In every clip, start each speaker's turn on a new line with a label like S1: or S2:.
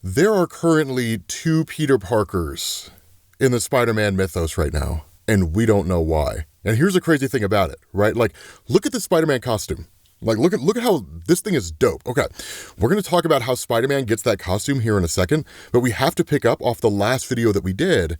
S1: There are currently 2 Peter Parkers in the Spider-Man mythos right now, and we don't know why. And here's the crazy thing about it, right? Like, look at the Spider-Man costume. Like, look at how this thing is dope. Okay, we're going to talk about how Spider-Man gets that costume here in a second, but we have to pick up off the last video that we did,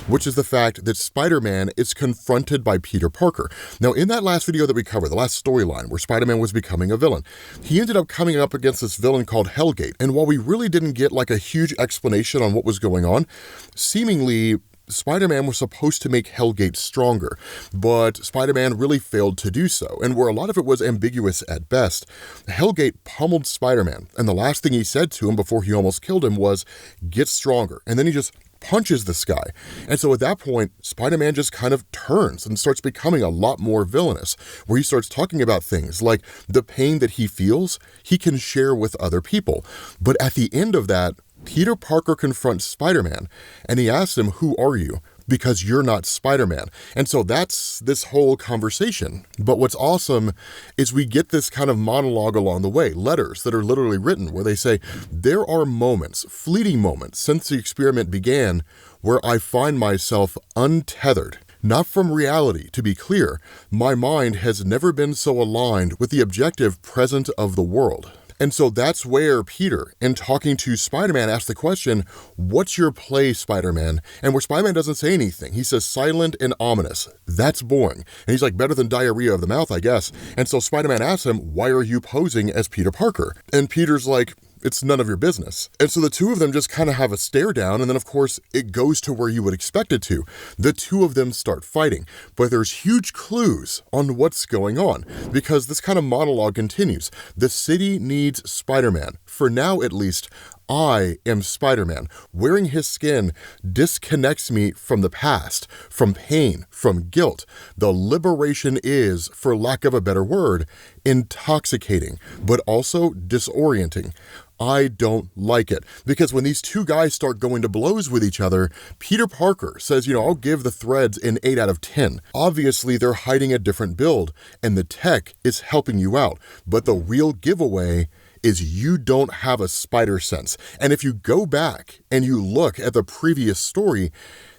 S1: which is the fact that Spider-Man is confronted by Peter Parker. Now, in that last video that we covered, the last storyline where Spider-Man was becoming a villain, he ended up coming up against this villain called Hellgate. And while we really didn't get like a huge explanation on what was going on, seemingly Spider-Man was supposed to make Hellgate stronger, but Spider-Man really failed to do so, and where a lot of it was ambiguous at best, Hellgate pummeled Spider-Man, and the last thing he said to him before he almost killed him was, "Get stronger," and then he just punches this guy. And so at that point, Spider-Man just kind of turns and starts becoming a lot more villainous, where he starts talking about things like the pain that he feels, he can share with other people. But at the end of that, Peter Parker confronts Spider-Man, and he asks him, "Who are you?" Because you're not Spider-Man. And so that's this whole conversation. But what's awesome is we get this kind of monologue along the way, letters that are literally written where they say, "There are moments, fleeting moments since the experiment began where I find myself untethered. Not from reality, to be clear. My mind has never been so aligned with the objective present of the world." And so that's where Peter, in talking to Spider-Man, asked the question, "What's your play, Spider-Man?" And where Spider-Man doesn't say anything. He says, "Silent and ominous." That's boring. And he's like, "Better than diarrhea of the mouth, I guess." And so Spider-Man asks him, "Why are you posing as Peter Parker?" And Peter's like, "It's none of your business." And so the two of them just kind of have a stare down, and then of course it goes to where you would expect it to. The two of them start fighting, but there's huge clues on what's going on, because this kind of monologue continues. The city needs Spider-Man. For now, at least, I am Spider-Man. Wearing his skin disconnects me from the past, from pain, from guilt. The liberation is, for lack of a better word, intoxicating, but also disorienting. I don't like it, because when these two guys start going to blows with each other, Peter Parker says, I'll give the threads an 8 out of 10. Obviously, they're hiding a different build, and the tech is helping you out, but the real giveaway is you don't have a spider sense. And if you go back and you look at the previous story,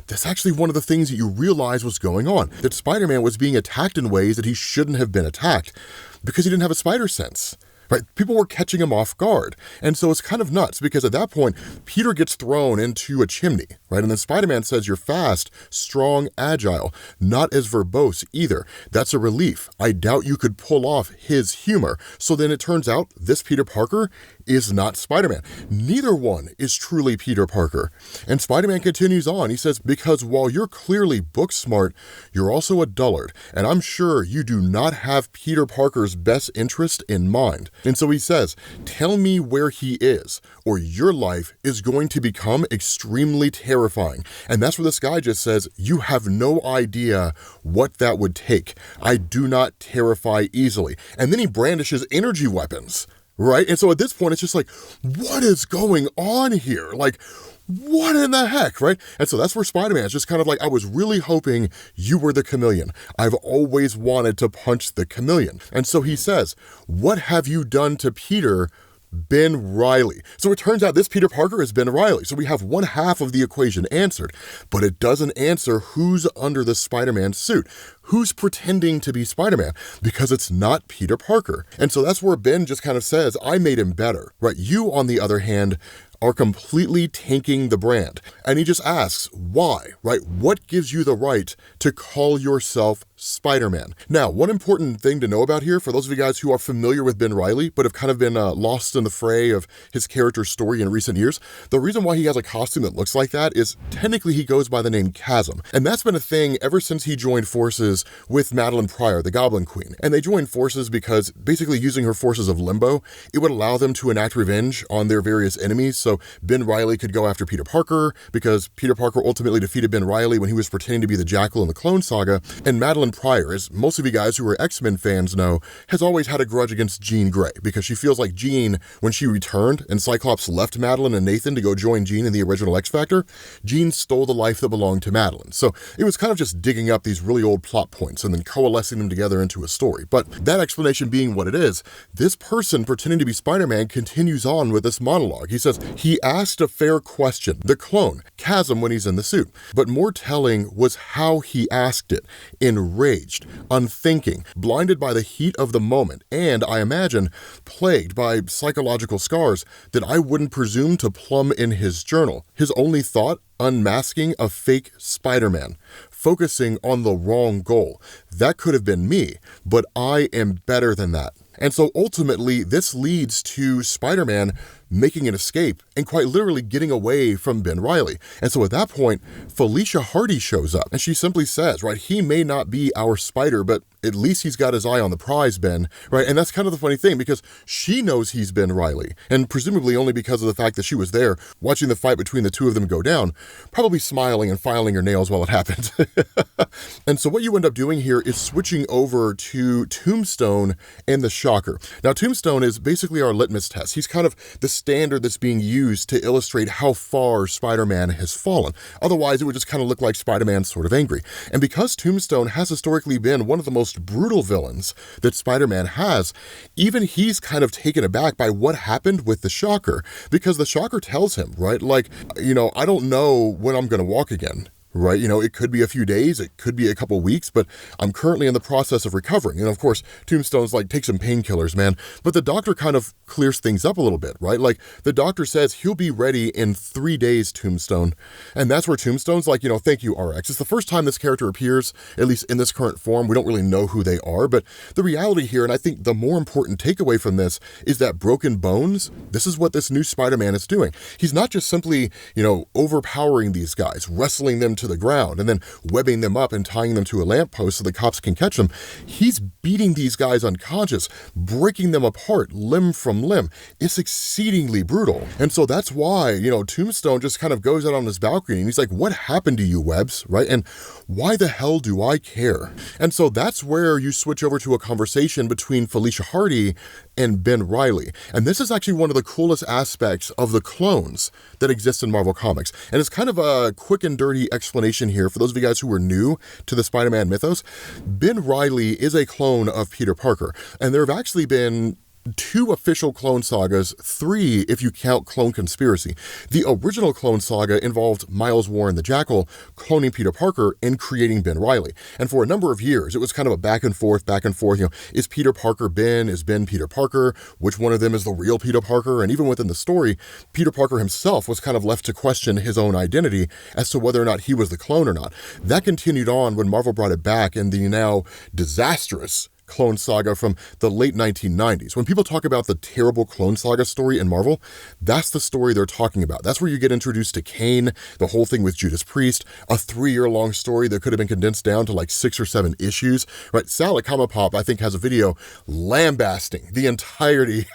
S1: that's actually one of the things that you realize was going on, that Spider-Man was being attacked in ways that he shouldn't have been attacked because he didn't have a spider sense. Right? People were catching him off guard. And so it's kind of nuts, because at that point, Peter gets thrown into a chimney, right? And then Spider-Man says, "You're fast, strong, agile, not as verbose either. That's a relief. I doubt you could pull off his humor." So then it turns out this Peter Parker is not Spider-Man. Neither one is truly Peter Parker. And Spider-Man continues on. He says, "Because while you're clearly book smart, you're also a dullard. And I'm sure you do not have Peter Parker's best interest in mind." And so he says, "Tell me where he is, or your life is going to become extremely terrifying." And that's where this guy just says, "You have no idea what that would take. I do not terrify easily." And then he brandishes energy weapons, right? And so at this point, it's just like, what is going on here? Like, what in the heck, right? And so that's where Spider-Man is just kind of like, I was really hoping you were the chameleon. I've always wanted to punch the chameleon. And so he says, "What have you done to Peter, Ben Reilly?" So it turns out this Peter Parker is Ben Reilly. So we have one half of the equation answered, but it doesn't answer who's under the Spider-Man suit. Who's pretending to be Spider-Man? Because it's not Peter Parker. And so that's where Ben just kind of says, "I made him better," right? You, on the other hand, are completely tanking the brand. And he just asks, why, right? What gives you the right to call yourself Spider-Man? Now, one important thing to know about here, for those of you guys who are familiar with Ben Reilly, but have kind of been lost in the fray of his character's story in recent years, the reason why he has a costume that looks like that is technically he goes by the name Chasm. And that's been a thing ever since he joined forces with Madeline Pryor, the Goblin Queen. And they joined forces because basically using her forces of limbo, it would allow them to enact revenge on their various enemies. So Ben Reilly could go after Peter Parker because Peter Parker ultimately defeated Ben Reilly when he was pretending to be the Jackal in the Clone Saga. And Madeline Madeline Pryor, as most of you guys who are X-Men fans know, has always had a grudge against Jean Grey because she feels like Jean, when she returned and Cyclops left Madeline and Nathan to go join Jean in the original X-Factor, Jean stole the life that belonged to Madeline. So it was kind of just digging up these really old plot points and then coalescing them together into a story. But that explanation being what it is, this person pretending to be Spider-Man continues on with this monologue. He says, he asked a fair question, the clone, Chasm, when he's in the suit. But more telling was how he asked it, enraged, unthinking, blinded by the heat of the moment, and, I imagine, plagued by psychological scars that I wouldn't presume to plumb in his journal. His only thought, unmasking a fake Spider-Man, focusing on the wrong goal. That could have been me, but I am better than that. And so ultimately, this leads to Spider-Man making an escape and quite literally getting away from Ben Reilly. And so at that point, Felicia Hardy shows up and she simply says, right, he may not be our Spider, but at least he's got his eye on the prize, Ben, right? And that's kind of the funny thing because she knows he's Ben Reilly, and presumably only because of the fact that she was there watching the fight between the two of them go down, probably smiling and filing her nails while it happened. And so what you end up doing here is switching over to Tombstone and the Shocker. Now, Tombstone is basically our litmus test. He's kind of the standard that's being used to illustrate how far Spider-Man has fallen. Otherwise, it would just kind of look like Spider-Man's sort of angry. And because Tombstone has historically been one of the most brutal villains that Spider-Man has, even he's kind of taken aback by what happened with the Shocker, because the Shocker tells him, right, like, you know, I don't know when I'm going to walk again. Right? You know, it could be a few days, it could be a couple weeks, but I'm currently in the process of recovering. And of course, Tombstone's like, take some painkillers, man. But the doctor kind of clears things up a little bit, right? Like the doctor says he'll be ready in 3 days, Tombstone. And that's where Tombstone's like, you know, thank you, RX. It's the first time this character appears, at least in this current form. We don't really know who they are, but the reality here, and I think the more important takeaway from this, is that broken bones, this is what this new Spider-Man is doing. He's not just simply, you know, overpowering these guys, wrestling them to the ground and then webbing them up and tying them to a lamppost so the cops can catch them. He's beating these guys unconscious, breaking them apart limb from limb. It's exceedingly brutal. And so that's why, you know, Tombstone just kind of goes out on his balcony and he's like, what happened to you, Webbs, right? And why the hell do I care? And so that's where you switch over to a conversation between Felicia Hardy and Ben Reilly. And this is actually one of the coolest aspects of the clones that exist in Marvel Comics. And it's kind of a quick and dirty explanation here for those of you guys who are new to the Spider-Man mythos. Ben Reilly is a clone of Peter Parker, and there have actually been 2 official Clone Sagas, 3 if you count Clone Conspiracy. The original Clone Saga involved Miles Warren the Jackal cloning Peter Parker and creating Ben Reilly. And for a number of years, it was kind of a back and forth, you know, is Peter Parker Ben? Is Ben Peter Parker? Which one of them is the real Peter Parker? And even within the story, Peter Parker himself was kind of left to question his own identity as to whether or not he was the clone or not. That continued on when Marvel brought it back in the now disastrous Clone Saga from the late 1990s. When people talk about the terrible Clone Saga story in Marvel, that's the story they're talking about. That's where you get introduced to Kane, the whole thing with Judas Priest, a 3-year-long story that could have been condensed down to like 6 or 7 issues, right? Sal at Comic Pop, I think, has a video lambasting the entirety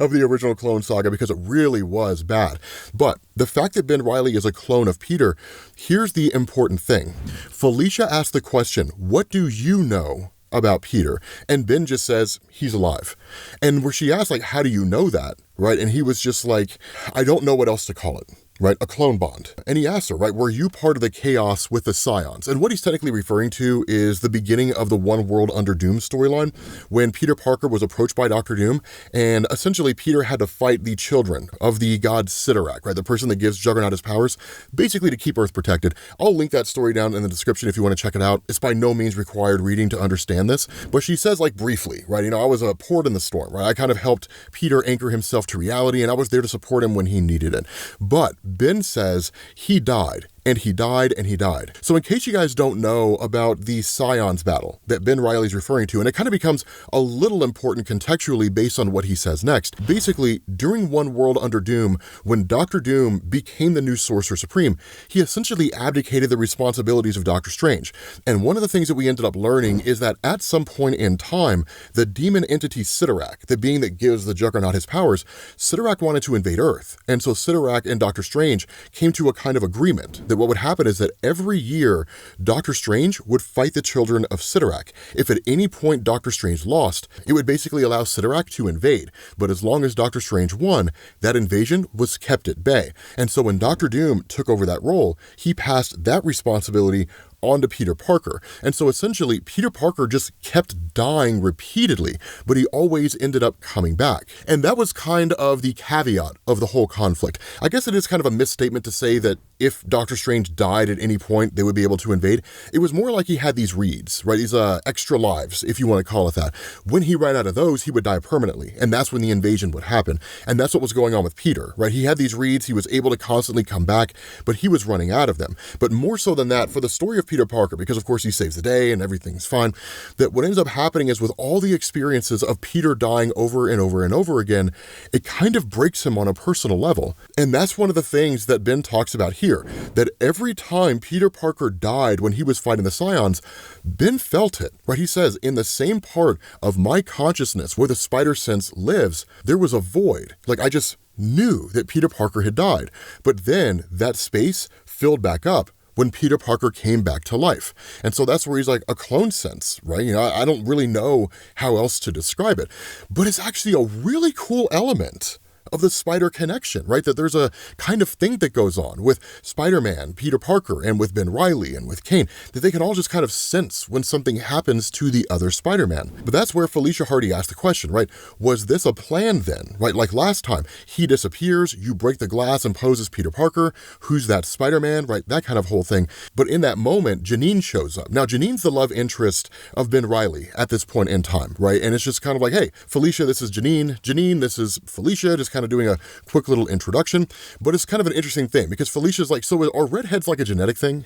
S1: of the original Clone Saga because it really was bad. But the fact that Ben Reilly is a clone of Peter, here's the important thing. Felicia asked the question, what do you know about Peter? And Ben just says, he's alive. And where she asked, like, how do you know that? Right? And he was just like, I don't know what else to call it. Right? A clone bond. And he asked her, right, were you part of the chaos with the scions? And what he's technically referring to is the beginning of the One World Under Doom storyline, when Peter Parker was approached by Dr. Doom, and essentially Peter had to fight the children of the god Cyttorak, right, the person that gives Juggernaut his powers, basically to keep Earth protected. I'll link that story down in the description if you want to check it out. It's by no means required reading to understand this, but she says, like, briefly, right, you know, I was a port in the storm, right? I kind of helped Peter anchor himself to reality, and I was there to support him when he needed it. But Ben says he died, and he died, and he died. So in case you guys don't know about the Scions battle that Ben Reilly's referring to, and it kind of becomes a little important contextually based on what he says next. Basically, during One World Under Doom, when Dr. Doom became the new Sorcerer Supreme, he essentially abdicated the responsibilities of Doctor Strange. And one of the things that we ended up learning is that at some point in time, the demon entity Cyttorak, the being that gives the Juggernaut his powers, Cyttorak wanted to invade Earth. And so Cyttorak and Doctor Strange came to a kind of agreement that that what would happen is that every year, Doctor Strange would fight the children of Cyttorak. If at any point Doctor Strange lost, it would basically allow Cyttorak to invade. But as long as Doctor Strange won, that invasion was kept at bay. And so when Doctor Doom took over that role, he passed that responsibility onto Peter Parker. And so essentially, Peter Parker just kept dying repeatedly, but he always ended up coming back. And that was kind of the caveat of the whole conflict. I guess it is kind of a misstatement to say that if Doctor Strange died at any point, they would be able to invade. It was more like he had these reeds, right? These extra lives, if you want to call it that. When he ran out of those, he would die permanently. And that's when the invasion would happen. And that's what was going on with Peter, right? He had these reeds, he was able to constantly come back, but he was running out of them. But more so than that, for the story of Peter Parker, because of course he saves the day and everything's fine, that what ends up happening is with all the experiences of Peter dying over and over and over again, it kind of breaks him on a personal level. And that's one of the things that Ben talks about here, that every time Peter Parker died when he was fighting the Scions, Ben felt it, right? He says, in the same part of my consciousness where the spider sense lives, there was a void. Like I just knew that Peter Parker had died. But then that space filled back up when Peter Parker came back to life. And so that's where he's like a clone sense, right? You know, I don't really know how else to describe it, but it's actually a really cool element of the spider connection, right? That there's a kind of thing that goes on with Spider-Man, Peter Parker, and with Ben Reilly and with Kane, that they can all just kind of sense when something happens to the other Spider-Man. But that's where Felicia Hardy asked the question, right? Was this a plan then, right? Like last time, he disappears, you break the glass and pose as Peter Parker, who's that Spider-Man, right? That kind of whole thing. But in that moment, Janine shows up. Now, Janine's the love interest of Ben Reilly at this point in time, right? And it's just kind of like, hey, Felicia, this is Janine. Janine, this is Felicia, just kind of doing a quick little introduction. But it's kind of an interesting thing because Felicia's like, so are redheads like a genetic thing?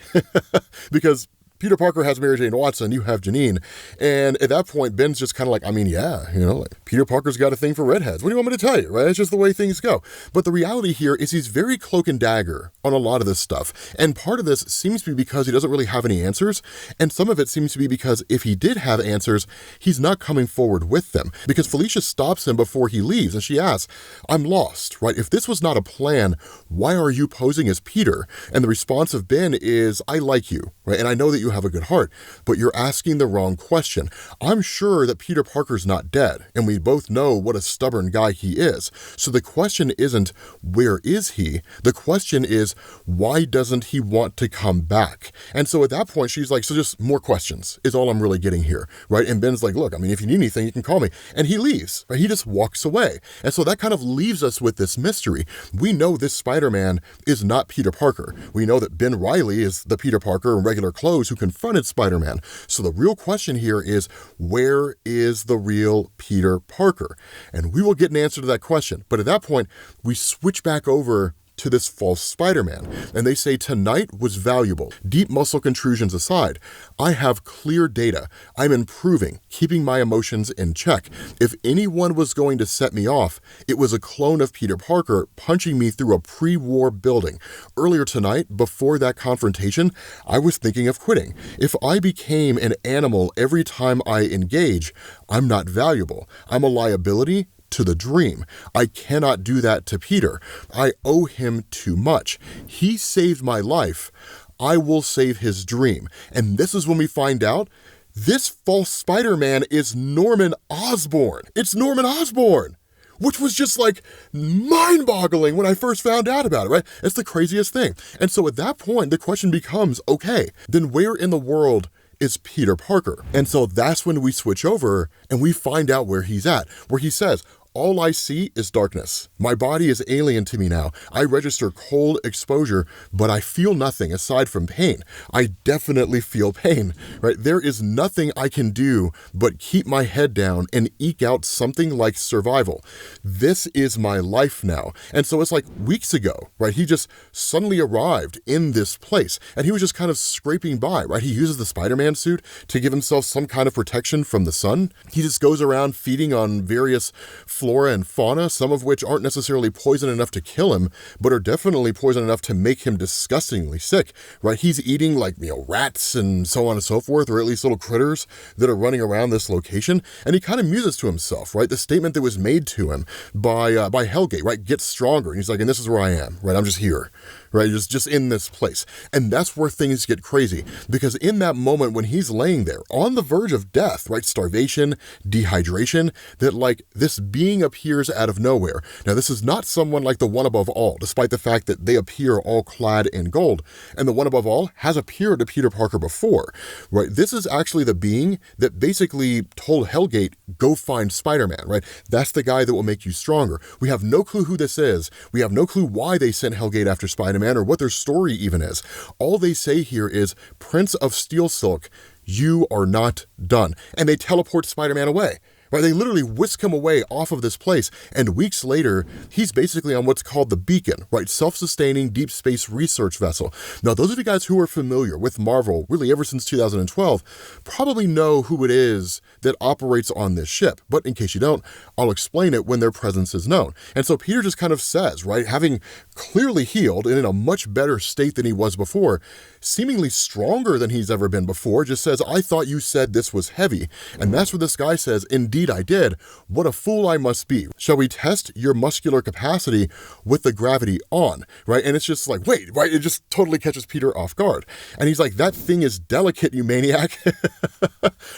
S1: Because Peter Parker has Mary Jane Watson, you have Janine. And at that point, Ben's just kind of like, I mean, yeah, you know, like Peter Parker's got a thing for redheads. What do you want me to tell you, right? It's just the way things go. But the reality here is he's very cloak and dagger on a lot of this stuff. And part of this seems to be because he doesn't really have any answers. And some of it seems to be because if he did have answers, he's not coming forward with them. Because Felicia stops him before he leaves and she asks, I'm lost, right? If this was not a plan, why are you posing as Peter? And the response of Ben is, I like you, right? And I know that you have a good heart, but you're asking the wrong question. I'm sure that Peter Parker's not dead, and we both know what a stubborn guy he is. So the question isn't, where is he? The question is, why doesn't he want to come back? And so at that point, she's like, so just more questions is all I'm really getting here, right? And Ben's like, look, I mean, if you need anything, you can call me. And he leaves, right? He just walks away. And so that kind of leaves us with this mystery. We know this Spider-Man is not Peter Parker. We know that Ben Reilly is the Peter Parker in regular clothes who confronted Spider-Man. So the real question here is, where is the real Peter Parker? And we will get an answer to that question. But at that point, we switch back over to this false Spider-Man. And they say tonight was valuable. Deep muscle contusions aside, I have clear data. I'm improving, keeping my emotions in check. If anyone was going to set me off, it was a clone of Peter Parker punching me through a pre-war building. Earlier tonight, before that confrontation, I was thinking of quitting. If I became an animal every time I engage, I'm not valuable. I'm a liability to the dream. I cannot do that to Peter. I owe him too much. He saved my life. I will save his dream. And this is when we find out this false Spider-Man is Norman Osborn. It's Norman Osborn, which was just like mind-boggling when I first found out about it, right? It's the craziest thing. And so at that point, the question becomes, okay, then where in the world is Peter Parker? And so that's when we switch over and we find out where he's at, where he says, all I see is darkness. My body is alien to me now. I register cold exposure, but I feel nothing aside from pain. I definitely feel pain, right? There is nothing I can do but keep my head down and eke out something like survival. This is my life now. And so it's like weeks ago, right? He just suddenly arrived in this place and he was just kind of scraping by, right? He uses the Spider-Man suit to give himself some kind of protection from the sun. He just goes around feeding on various flora and fauna, some of which aren't necessarily poison enough to kill him, but are definitely poison enough to make him disgustingly sick, right? He's eating like, rats and so on and so forth, or at least little critters that are running around this location. And he kind of muses to himself, right? The statement that was made to him by Hellgate, right? Get stronger. And he's like, and this is where I am, right? I'm just here, right? Just in this place. And that's where things get crazy, because in that moment when he's laying there on the verge of death, right? Starvation, dehydration, that like this being appears out of nowhere. Now, this is not someone like the One Above All, despite the fact that they appear all clad in gold. And the One Above All has appeared to Peter Parker before, right? This is actually the being that basically told Hellgate, go find Spider-Man, right? That's the guy that will make you stronger. We have no clue who this is. We have no clue why they sent Hellgate after Spider-Man or what their story even is. All they say here is, Prince of Steel Silk, you are not done. And they teleport Spider-Man away. Right, they literally whisk him away off of this place, and weeks later, he's basically on what's called the Beacon, right? Self-sustaining deep space research vessel. Now, those of you guys who are familiar with Marvel, really ever since 2012, probably know who it is that operates on this ship. But in case you don't, I'll explain it when their presence is known. And so Peter just kind of says, right, having clearly healed and in a much better state than he was before, seemingly stronger than he's ever been before, just says, I thought you said this was heavy. And that's what this guy says, indeed I did. What a fool I must be. Shall we test your muscular capacity with the gravity on, right? And it's just like, wait, right? It just totally catches Peter off guard. And he's like, that thing is delicate, you maniac,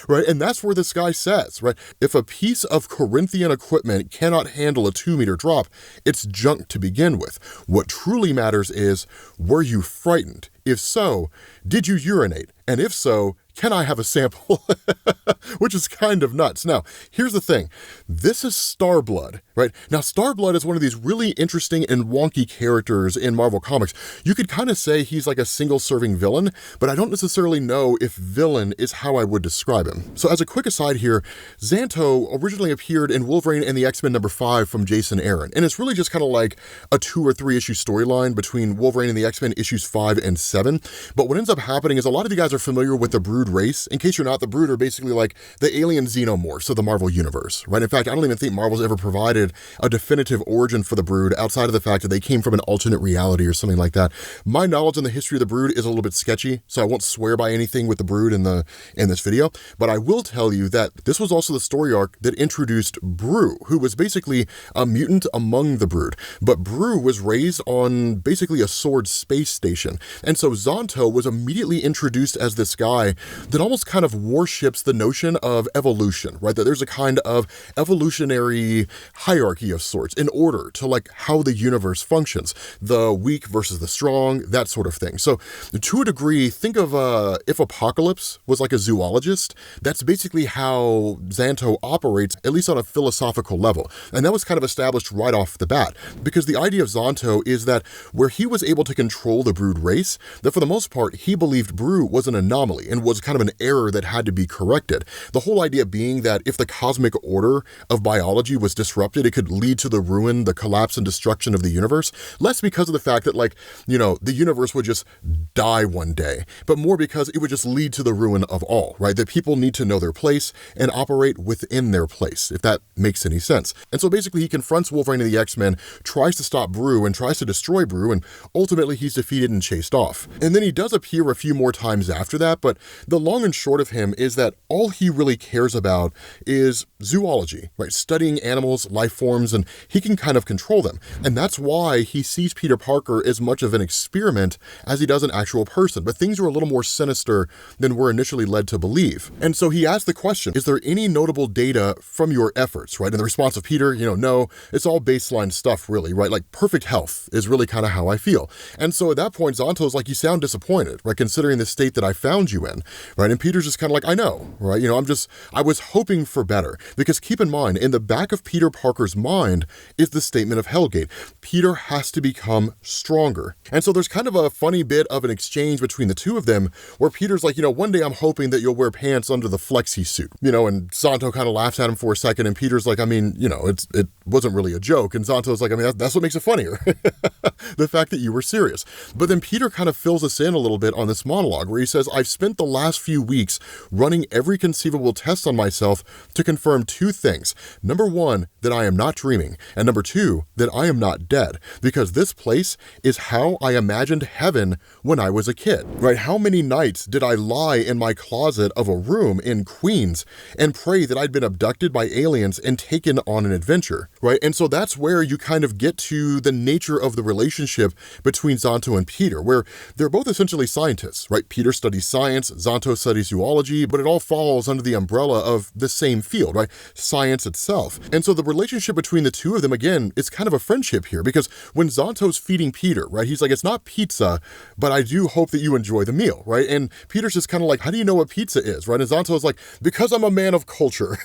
S1: right? And that's where this guy says, right? If a piece of Corinthian equipment cannot handle a 2-meter drop, it's junk to begin with. What truly matters is, were you frightened? If so, did you urinate? And if so, can I have a sample? Which is kind of nuts. Now, here's the thing. This is Starblood, right? Now, Starblood is one of these really interesting and wonky characters in Marvel Comics. You could kind of say he's like a single-serving villain, but I don't necessarily know if villain is how I would describe him. So as a quick aside here, Xanto originally appeared in Wolverine and the X-Men #5 from Jason Aaron, and it's really just kind of like a 2 or 3 issue storyline between Wolverine and the X-Men issues 5 and 7. But what ends up happening is a lot of you guys are familiar with the Brood race. In case you're not, the Brood are basically like the alien xenomorphs of the Marvel Universe, right? In fact, I don't even think Marvel's ever provided a definitive origin for the Brood outside of the fact that they came from an alternate reality or something like that. My knowledge on the history of the Brood is a little bit sketchy, so I won't swear by anything with the Brood in this video, but I will tell you that this was also the story arc that introduced Brew, who was basically a mutant among the Brood. But Brew was raised on basically a sword space station, and so Xanto was immediately introduced as this guy that almost kind of worships the notion of evolution, right? That there's a kind of evolutionary hierarchy of sorts in order to like how the universe functions, the weak versus the strong, that sort of thing. So to a degree, think of if Apocalypse was like a zoologist, that's basically how Xanto operates, at least on a philosophical level. And that was kind of established right off the bat, because the idea of Xanto is that where he was able to control the Brood race, that for the most part, he believed Brew was an anomaly and was kind of an error that had to be corrected. The whole idea being that if the cosmic order of biology was disrupted, it could lead to the ruin, the collapse and destruction of the universe, less because of the fact that like, the universe would just die one day, but more because it would just lead to the ruin of all, right? That people need to know their place and operate within their place, if that makes any sense. And so basically he confronts Wolverine and the X-Men, tries to stop Brew and tries to destroy Brew, and ultimately he's defeated and chased off. And then he does appear a few more times after that, but the long and short of him is that all he really cares about is zoology, right? Studying animals, life forms, and he can kind of control them. And that's why he sees Peter Parker as much of an experiment as he does an actual person. But things are a little more sinister than we're initially led to believe. And so he asked the question, is there any notable data from your efforts, right? And the response of Peter, no, it's all baseline stuff really, right? Like perfect health is really kind of how I feel. And so at that point, Xanto's like, you sound disappointed, right? Considering the state that I found you in, right? And Peter's just kind of like, I know, right? I was hoping for better, because keep in mind, in the back of Peter Parker's mind is the statement of Hellgate. Peter has to become stronger. And so there's kind of a funny bit of an exchange between the two of them where Peter's like, one day I'm hoping that you'll wear pants under the Flexi-Suit, and Xanto kind of laughs at him for a second, and Peter's like, it wasn't really a joke. And Xanto's like, that's what makes it funnier. The fact that you were serious. But then Peter kind of fills us in a little bit on this monologue where he says, I've spent the last past few weeks running every conceivable test on myself to confirm two things. Number one, that I am not dreaming, and number two, that I am not dead, because this place is how I imagined heaven when I was a kid, right? How many nights did I lie in my closet of a room in Queens and pray that I'd been abducted by aliens and taken on an adventure, right? And so that's where you kind of get to the nature of the relationship between Xanto and Peter, where they're both essentially scientists, right? Peter studies science, Xanto studies zoology, but it all falls under the umbrella of the same field, right? Science itself. And so the relationship between the two of them, again, is kind of a friendship here, because when Xanto's feeding Peter, right, he's like, it's not pizza, but I do hope that you enjoy the meal, right? And Peter's just kind of like, how do you know what pizza is, right? And Xanto's like, because I'm a man of culture,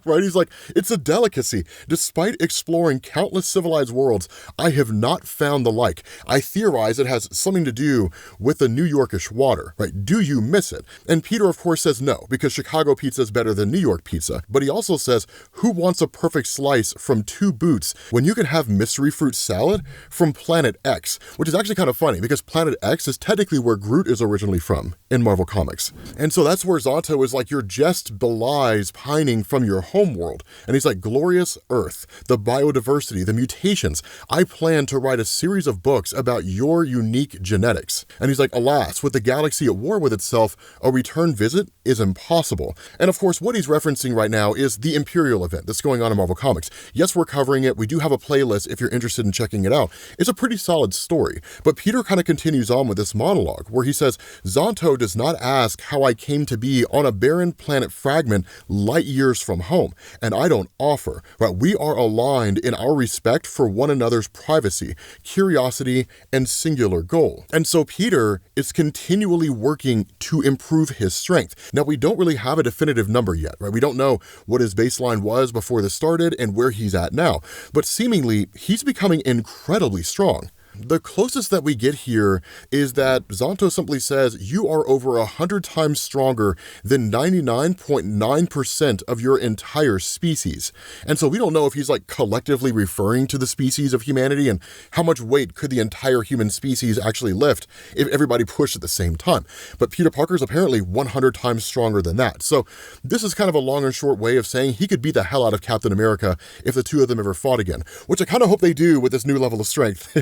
S1: right? He's like, it's a delicacy. Despite exploring countless civilized worlds, I have not found the like. I theorize it has something to do with the New Yorkish water, right? Do you miss it? And Peter, of course, says no, because Chicago pizza is better than New York pizza. But he also says, who wants a perfect slice from two boots when you can have mystery fruit salad from Planet X, which is actually kind of funny because Planet X is technically where Groot is originally from in Marvel Comics. And so that's where Xanto is like, your jest belies pining from your home world. And he's like, glorious Earth, the biodiversity, the mutations. I plan to write a series of books about your unique genetics. And he's like, alas, with the galaxy at war with itself, a return visit is impossible. And of course, what he's referencing right now is the Imperial event that's going on in Marvel Comics. Yes, we're covering it. We do have a playlist if you're interested in checking it out. It's a pretty solid story. But Peter kind of continues on with this monologue where he says, Xanto does not ask how I came to be on a barren planet fragment light years from home, and I don't offer, right? We are aligned in our respect for one another's privacy, curiosity, and singular goal. And so Peter is continually working to improve his strength. Now, we don't really have a definitive number yet, right? We don't know what his baseline was before this started and where he's at now, but seemingly he's becoming incredibly strong. The closest that we get here is that Xanto simply says, you are over 100 times stronger than 99.9% of your entire species. And so we don't know if he's like collectively referring to the species of humanity and how much weight could the entire human species actually lift if everybody pushed at the same time. But Peter Parker's apparently 100 times stronger than that. So this is kind of a long and short way of saying he could beat the hell out of Captain America if the two of them ever fought again, which I kind of hope they do with this new level of strength.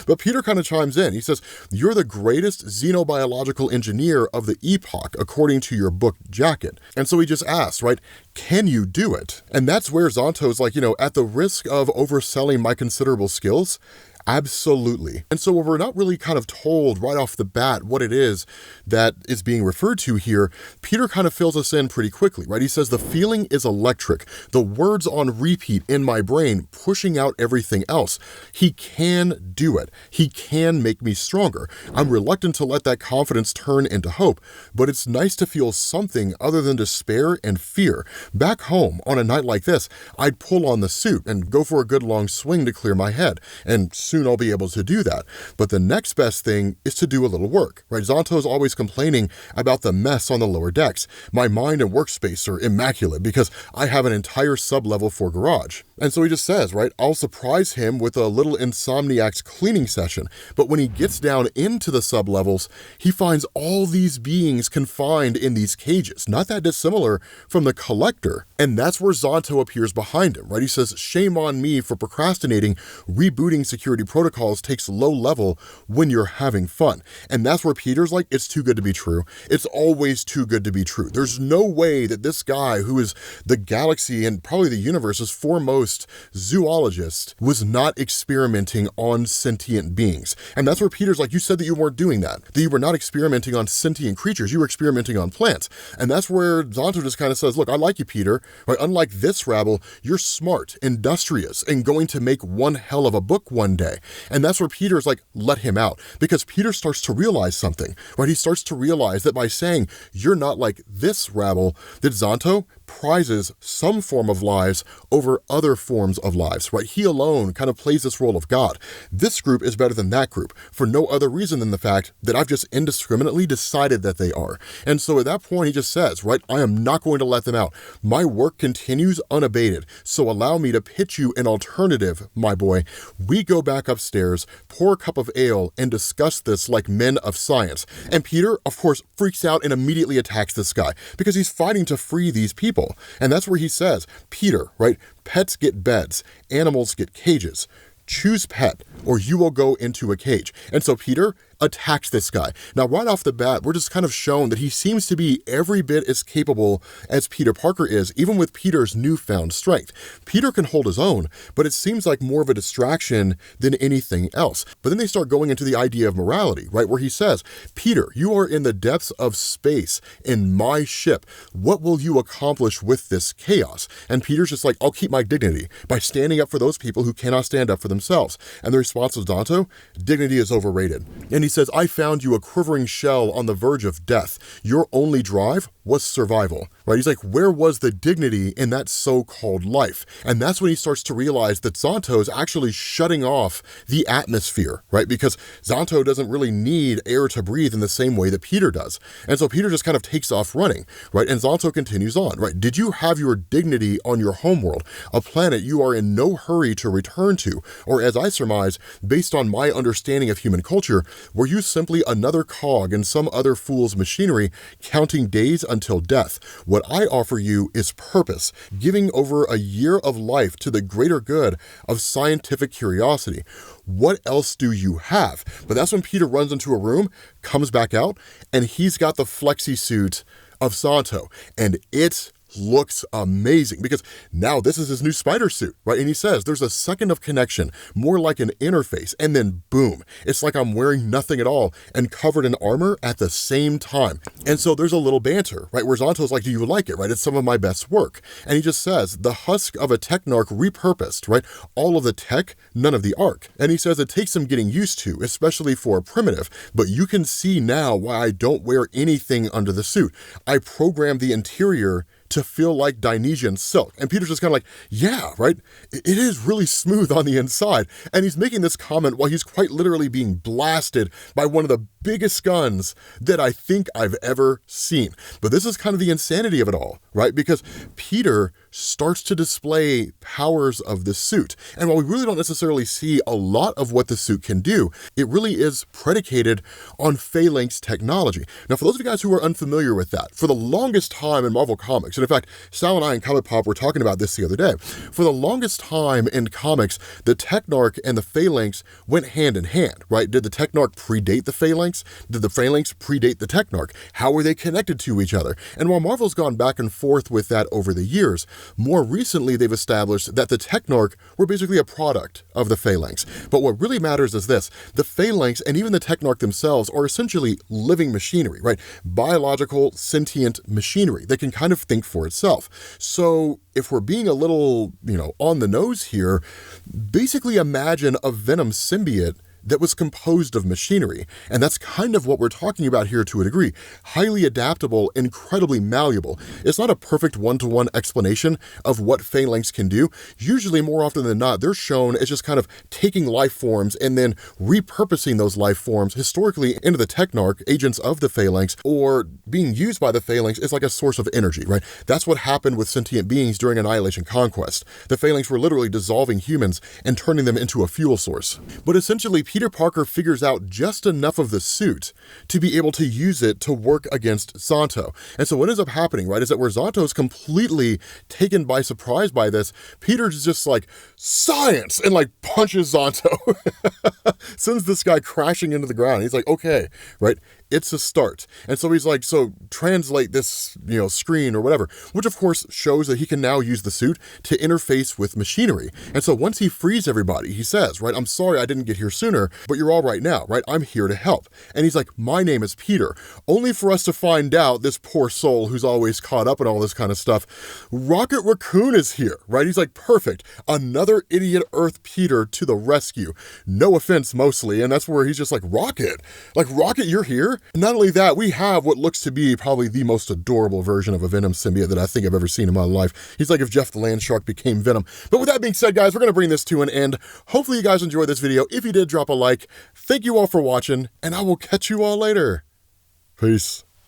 S1: But Peter kind of chimes in. He says, you're the greatest xenobiological engineer of the epoch, according to your book jacket. And so he just asks, right, can you do it? And that's where Xanto's like, at the risk of overselling my considerable skills, absolutely. And so we're not really kind of told right off the bat what it is that is being referred to here. Peter kind of fills us in pretty quickly, right? He says, the feeling is electric. The words on repeat in my brain, pushing out everything else. He can do it. He can make me stronger. I'm reluctant to let that confidence turn into hope, but it's nice to feel something other than despair and fear. Back home, on a night like this, I'd pull on the suit and go for a good long swing to clear my head, and soon I'll be able to do that. But the next best thing is to do a little work, right? Xanto's always complaining about the mess on the lower decks. My mind and workspace are immaculate because I have an entire sub-level for garage. And so he just says, right, I'll surprise him with a little insomniac's cleaning session. But when he gets down into the sub-levels, he finds all these beings confined in these cages, not that dissimilar from the Collector. And that's where Xanto appears behind him, right? He says, shame on me for procrastinating. Rebooting security protocols takes low level when you're having fun. And that's where Peter's like, it's too good to be true. It's always too good to be true. There's no way that this guy who is the galaxy and probably the universe's foremost zoologist was not experimenting on sentient beings. And that's where Peter's like, you said that you weren't doing that you were not experimenting on sentient creatures, you were experimenting on plants. And that's where Xanto just kind of says, look, I like you, Peter, right? Unlike this rabble, you're smart, industrious, and going to make one hell of a book one day. And that's where Peter's like, let him out, because Peter starts to realize something, right? He starts to realize that by saying you're not like this rabble, that Xanto prizes some form of lives over other forms of lives, right? He alone kind of plays this role of God. This group is better than that group for no other reason than the fact that I've just indiscriminately decided that they are. And so at that point, he just says, right, I am not going to let them out. My work continues unabated. So allow me to pitch you an alternative, my boy. We go back upstairs, pour a cup of ale, and discuss this like men of science. And Peter, of course, freaks out and immediately attacks this guy because he's fighting to free these people. And that's where he says, Peter, right, pets get beds, animals get cages. Choose pet, or you will go into a cage. And so Peter attacks this guy. Now, right off the bat, we're just kind of shown that he seems to be every bit as capable as Peter Parker is, even with Peter's newfound strength. Peter can hold his own, but it seems like more of a distraction than anything else. But then they start going into the idea of morality, right? Where he says, Peter, you are in the depths of space in my ship. What will you accomplish with this chaos? And Peter's just like, I'll keep my dignity by standing up for those people who cannot stand up for themselves. And the response of Zonto, dignity is overrated. And he says, I found you a quivering shell on the verge of death. Your only drive was survival, right? He's like, where was the dignity in that so-called life? And that's when he starts to realize that Zonto is actually shutting off the atmosphere, right? Because Zonto doesn't really need air to breathe in the same way that Peter does. And so Peter just kind of takes off running, right? And Zonto continues on, right? Did you have your dignity on your homeworld, a planet you are in no hurry to return to? Or as I surmise, based on my understanding of human culture, were you simply another cog in some other fool's machinery counting days until death? What I offer you is purpose, giving over a year of life to the greater good of scientific curiosity. What else do you have? But that's when Peter runs into a room, comes back out, and he's got the Flexi-Suit of Zonto, and it looks amazing because now this is his new spider suit, right? And he says there's a second of connection, more like an interface, and then boom, it's like I'm wearing nothing at all and covered in armor at the same time. And so there's a little banter, right? Where Zonto's like, do you like it, right? It's some of my best work. And he just says, the husk of a technarch repurposed, right? All of the tech, none of the arc. And he says it takes some getting used to, especially for a primitive, but you can see now why I don't wear anything under the suit. I programmed the interior to feel like Dionysian silk. And Peter's just kind of like, yeah, right? It is really smooth on the inside. And he's making this comment while he's quite literally being blasted by one of the biggest guns that I think I've ever seen. But this is kind of the insanity of it all, right? Because Peter starts to display powers of the suit. And while we really don't necessarily see a lot of what the suit can do, it really is predicated on Phalanx technology. Now, for those of you guys who are unfamiliar with that, for the longest time in Marvel Comics, and in fact, Sal and I in Comic Pop were talking about this the other day, for the longest time in comics, the Technarch and the Phalanx went hand in hand, right? Did the Technarch predate the Phalanx? Did the Phalanx predate the Technarch? How were they connected to each other? And while Marvel's gone back and forth with that over the years, more recently they've established that the Technarch were basically a product of the Phalanx. But what really matters is this: the Phalanx and even the Technarch themselves are essentially living machinery, right? Biological, sentient machinery that can kind of think for itself. So if we're being a little, on the nose here, basically imagine a Venom symbiote that was composed of machinery. And that's kind of what we're talking about here to a degree. Highly adaptable, incredibly malleable. It's not a perfect one-to-one explanation of what Phalanx can do. Usually, more often than not, they're shown as just kind of taking life forms and then repurposing those life forms historically into the Technarch, agents of the Phalanx, or being used by the Phalanx as like a source of energy, right? That's what happened with sentient beings during Annihilation Conquest. The Phalanx were literally dissolving humans and turning them into a fuel source. But essentially, Peter Parker figures out just enough of the suit to be able to use it to work against Zonto. And so what ends up happening, right, is that where Zonto is completely taken by surprise by this, Peter's just like, science, and like punches Zonto. Sends this guy crashing into the ground. He's like, okay, right? It's a start. And so he's like, so translate this, screen or whatever, which of course shows that he can now use the suit to interface with machinery. And so once he frees everybody, he says, right, I'm sorry I didn't get here sooner, but you're all right now, right? I'm here to help. And he's like, my name is Peter, only for us to find out this poor soul who's always caught up in all this kind of stuff. Rocket Raccoon is here, right? He's like, perfect. Another idiot Earth Peter to the rescue. No offense, mostly. And that's where he's just like, Rocket, you're here? here. And not only that, we have what looks to be probably the most adorable version of a Venom symbiote that I think I've ever seen in my life. He's like if Jeff the Land Shark became Venom. But with that being said, guys, we're going to bring this to an end. Hopefully you guys enjoyed this video. If you did, drop a like. Thank you all for watching, and I will catch you all later. Peace.